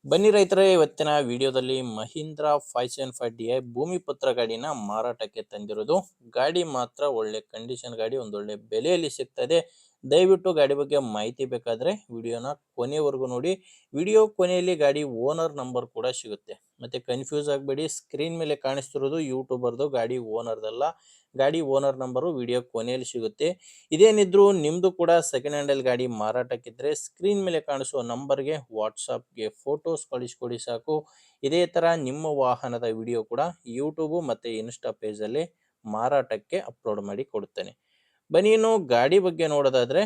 ಬನ್ನಿ ರೈತರೇ, ಇವತ್ತಿನ ವಿಡಿಯೋದಲ್ಲಿ ಮಹೀಂದ್ರ 575 DI ಭೂಮಿ ಪುತ್ರ ಗಾಡಿನ ಮಾರಾಟಕ್ಕೆ ತಂದಿರೋದು. ಗಾಡಿ ಮಾತ್ರ ಒಳ್ಳೆ ಕಂಡೀಷನ್ ಗಾಡಿ, ಒಂದೊಳ್ಳೆ ಬೆಲೆಯಲ್ಲಿ ಸಿಗ್ತದೆ. ದಯವಿಟ್ಟು ಗಾಡಿ ಬಗ್ಗೆ ಮಾಹಿತಿ ಬೇಕಾದ್ರೆ ವಿಡಿಯೋನ ಕೊನೆವರೆಗೂ ನೋಡಿ. ವಿಡಿಯೋ ಕೊನೆಯಲ್ಲಿ ಗಾಡಿ ಓನರ್ ನಂಬರ್ ಕೂಡ ಸಿಗುತ್ತೆ. ಮತ್ತೆ ಕನ್ಫ್ಯೂಸ್ ಆಗಬೇಡಿ, ಸ್ಕ್ರೀನ್ ಮೇಲೆ ಕಾಣಿಸ್ತಿರೋದು ಯೂಟ್ಯೂಬರ್ದು, ಗಾಡಿ ಓನರ್ದಲ್ಲ. ಗಾಡಿ ಓನರ್ ನಂಬರು ವಿಡಿಯೋ ಕೊನೆಯಲ್ಲಿ ಸಿಗುತ್ತೆ. ಇದೇನಿದ್ರು ನಿಮ್ದು ಕೂಡ ಸೆಕೆಂಡ್ ಹ್ಯಾಂಡಲ್ ಗಾಡಿ ಮಾರಾಟಕ್ಕಿದ್ರೆ ಸ್ಕ್ರೀನ್ ಮೇಲೆ ಕಾಣಿಸುವ ನಂಬರ್ಗೆ ವಾಟ್ಸಪ್ಗೆ ಫೋಟೋಸ್ ಕಳಿಸ್ಕೊಡಿ ಸಾಕು. ಇದೇ ತರ ನಿಮ್ಮ ವಾಹನದ ವಿಡಿಯೋ ಕೂಡ ಯೂಟ್ಯೂಬ್ ಮತ್ತೆ ಇನ್ಸ್ಟಾ ಪೇಜಲ್ಲಿ ಮಾರಾಟಕ್ಕೆ ಅಪ್ಲೋಡ್ ಮಾಡಿ ಕೊಡುತ್ತೇನೆ. ಬನ್ನಿ ಇನ್ನು ಗಾಡಿ ಬಗ್ಗೆ ನೋಡೋದಾದ್ರೆ,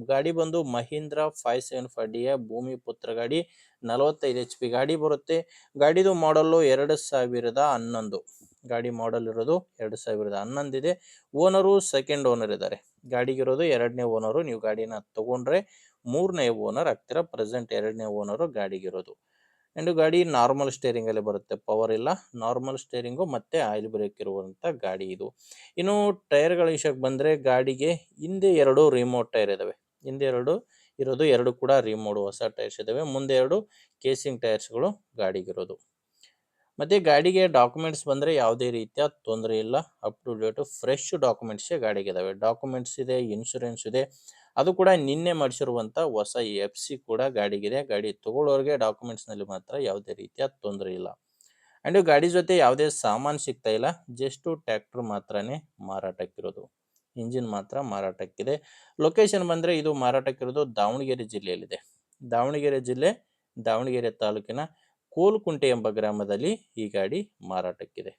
ಗಾಡಿ ಬಂದು ಮಹೀಂದ್ರ 575 ಭೂಮಿ ಪುತ್ರ ಗಾಡಿ, 45 HP ಗಾಡಿ ಬರುತ್ತೆ. ಗಾಡಿದು ಮಾಡಲ್ಲು 2011. ಗಾಡಿ ಮಾಡಲ್ ಇರೋದು 2011 ಇದೆ. ಓನರು ಸೆಕೆಂಡ್ ಓನರ್ ಇದ್ದಾರೆ. ಗಾಡಿಗಿರೋದು ಎರಡನೇ ಓನರು. ನೀವು ಗಾಡಿನ ತಗೊಂಡ್ರೆ ಮೂರನೇ ಓನರ್ ಆಗ್ತೀರಾ. ಪ್ರೆಸೆಂಟ್ ಎರಡನೇ ಓನರು ಗಾಡಿಗಿರೋದು. ಅಂಡ್ ಗಾಡಿ ನಾರ್ಮಲ್ ಸ್ಟೇರಿಂಗ್ ಅಲ್ಲಿ ಬರುತ್ತೆ, ಪವರ್ ಇಲ್ಲ. ನಾರ್ಮಲ್ ಸ್ಟೇರಿಂಗು ಮತ್ತೆ ಆಯಿಲ್ ಬ್ರೇಕ್ ಇರುವಂತ ಗಾಡಿ ಇದು. ಇನ್ನು ಟೈರ್ಗಳ ವಿಷಯಕ್ಕೆ ಬಂದ್ರೆ, ಗಾಡಿಗೆ ಹಿಂದೆ ಎರಡು ರಿಮೋಟ್ ಟೈರ್ ಇದಾವೆ. ಹಿಂದೆ ಎರಡು ಇರೋದು, ಎರಡು ಕೂಡ ರಿಮೋಟ್ ಹೊಸ ಟೈರ್ಸ್ ಇದಾವೆ. ಮುಂದೆ ಎರಡು ಕೇಸಿಂಗ್ ಟೈರ್ಸ್ಗಳು ಗಾಡಿಗಿರೋದು. ಮತ್ತೆ ಗಾಡಿಗೆ ಡಾಕ್ಯುಮೆಂಟ್ಸ್ ಬಂದ್ರೆ ಯಾವುದೇ ರೀತಿಯ ತೊಂದರೆ ಇಲ್ಲ. Up to date fresh documents ಗಾಡಿಗೆ ಇದಾವೆ. ಡಾಕ್ಯುಮೆಂಟ್ಸ್ ಇದೆ, ಇನ್ಶೂರೆನ್ಸ್ ಇದೆ. ಅದು ಕೂಡ ನಿನ್ನೆ ಮಾಡಿಸಿರುವಂತ ಹೊಸ FC ಕೂಡ ಗಾಡಿಗಿದೆ. ಗಾಡಿ ತಗೊಳ್ಳೋರಿಗೆ ಡಾಕ್ಯುಮೆಂಟ್ಸ್ ನಲ್ಲಿ ಮಾತ್ರ ಯಾವುದೇ ರೀತಿಯ ತೊಂದರೆ ಇಲ್ಲ. ಅಂಡ್ ಗಾಡಿ ಜೊತೆ ಯಾವುದೇ ಸಾಮಾನು ಸಿಗ್ತಾ ಇಲ್ಲ, ಜಸ್ಟ್ ಟ್ರ್ಯಾಕ್ಟರ್ ಮಾತ್ರನೇ ಮಾರಾಟಕ್ಕಿರೋದು. ಇಂಜಿನ್ ಮಾತ್ರ ಮಾರಾಟಕ್ಕಿದೆ. ಲೊಕೇಶನ್ ಬಂದ್ರೆ ಇದು ಮಾರಾಟಕ್ಕಿರೋದು ದಾವಣಗೆರೆ ಜಿಲ್ಲೆಯಲ್ಲಿದೆ. ದಾವಣಗೆರೆ ಜಿಲ್ಲೆ, ದಾವಣಗೆರೆ ತಾಲೂಕಿನ ಕೋಲ್ಕುಂಟೆ ಎಂಬ ಗ್ರಾಮದಲ್ಲಿ ಈ ಗಾಡಿ ಮಾರಾಟಕ್ಕಿದೆ.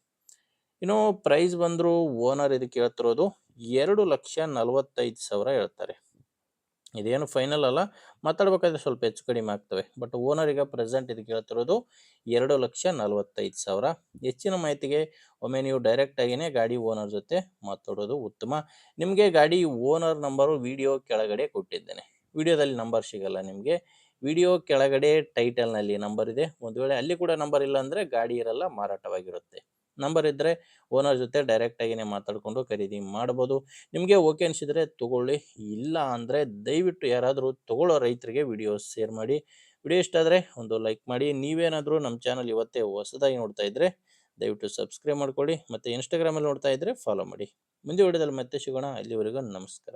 ಇನ್ನು ಪ್ರೈಸ್ ಬಂದ್ರು ಓನರ್ ಇದಕ್ಕೆ ಹೇಳ್ತಿರೋದು 2,45,000 ಹೇಳ್ತಾರೆ. ಇದೇನು ಫೈನಲ್ ಅಲ್ಲ, ಮಾತಾಡ್ಬೇಕಾದ್ರೆ ಸ್ವಲ್ಪ ಹೆಚ್ಚು ಕಡಿಮೆ ಆಗ್ತವೆ. ಬಟ್ ಓನರ್ ಈಗ ಪ್ರೆಸೆಂಟ್ ಇದಕ್ಕೆ ಹೇಳ್ತಿರೋದು 2,45,000. ಹೆಚ್ಚಿನ ಮಾಹಿತಿಗೆ ಒಮ್ಮೆ ನೀವು ಡೈರೆಕ್ಟ್ ಆಗಿನೇ ಗಾಡಿ ಓನರ್ ಜೊತೆ ಮಾತಾಡೋದು ಉತ್ತಮ. ನಿಮಗೆ ಗಾಡಿ ಓನರ್ ನಂಬರು ವಿಡಿಯೋ ಕೆಳಗಡೆ ಕೊಟ್ಟಿದ್ದೇನೆ. ವಿಡಿಯೋದಲ್ಲಿ ನಂಬರ್ ಸಿಗಲ್ಲ ನಿಮಗೆ. ವಿಡಿಯೋ ಕೆಳಗಡೆ ಟೈಟಲ್ನಲ್ಲಿ ನಂಬರ್ ಇದೆ. ಒಂದು ವೇಳೆ ಅಲ್ಲಿ ಕೂಡ ನಂಬರ್ ಇಲ್ಲ ಅಂದರೆ ಗಾಡಿ ಇರಲ್ಲ, ಮಾರಾಟವಾಗಿರುತ್ತೆ. ನಂಬರ್ ಇದ್ದರೆ ಓನರ್ ಜೊತೆ ಡೈರೆಕ್ಟ್ ಆಗಿನೇ ಮಾತಾಡಿಕೊಂಡು ಖರೀದಿ ಮಾಡ್ಬೋದು. ನಿಮಗೆ ಓಕೆ ಅನಿಸಿದರೆ ತಗೊಳ್ಳಿ, ಇಲ್ಲ ಅಂದರೆ ದಯವಿಟ್ಟು ಯಾರಾದರೂ ತಗೊಳ್ಳೋ ರೈತರಿಗೆ ವಿಡಿಯೋ ಶೇರ್ ಮಾಡಿ. ವಿಡಿಯೋ ಇಷ್ಟ ಆದರೆ ಒಂದು ಲೈಕ್ ಮಾಡಿ. ನೀವೇನಾದರೂ ನಮ್ಮ ಚಾನಲ್ ಇವತ್ತೇ ಹೊಸದಾಗಿ ನೋಡ್ತಾ ಇದ್ದರೆ ದಯವಿಟ್ಟು ಸಬ್ಸ್ಕ್ರೈಬ್ ಮಾಡ್ಕೊಳ್ಳಿ. ಮತ್ತು ಇನ್ಸ್ಟಾಗ್ರಾಮಲ್ಲಿ ನೋಡ್ತಾ ಇದ್ದರೆ ಫಾಲೋ ಮಾಡಿ. ಮುಂದೆ ವಿಡಿಯೋದಲ್ಲಿ ಮತ್ತೆ ಸಿಗೋಣ. ಅಲ್ಲಿವರೆಗೂ ನಮಸ್ಕಾರ.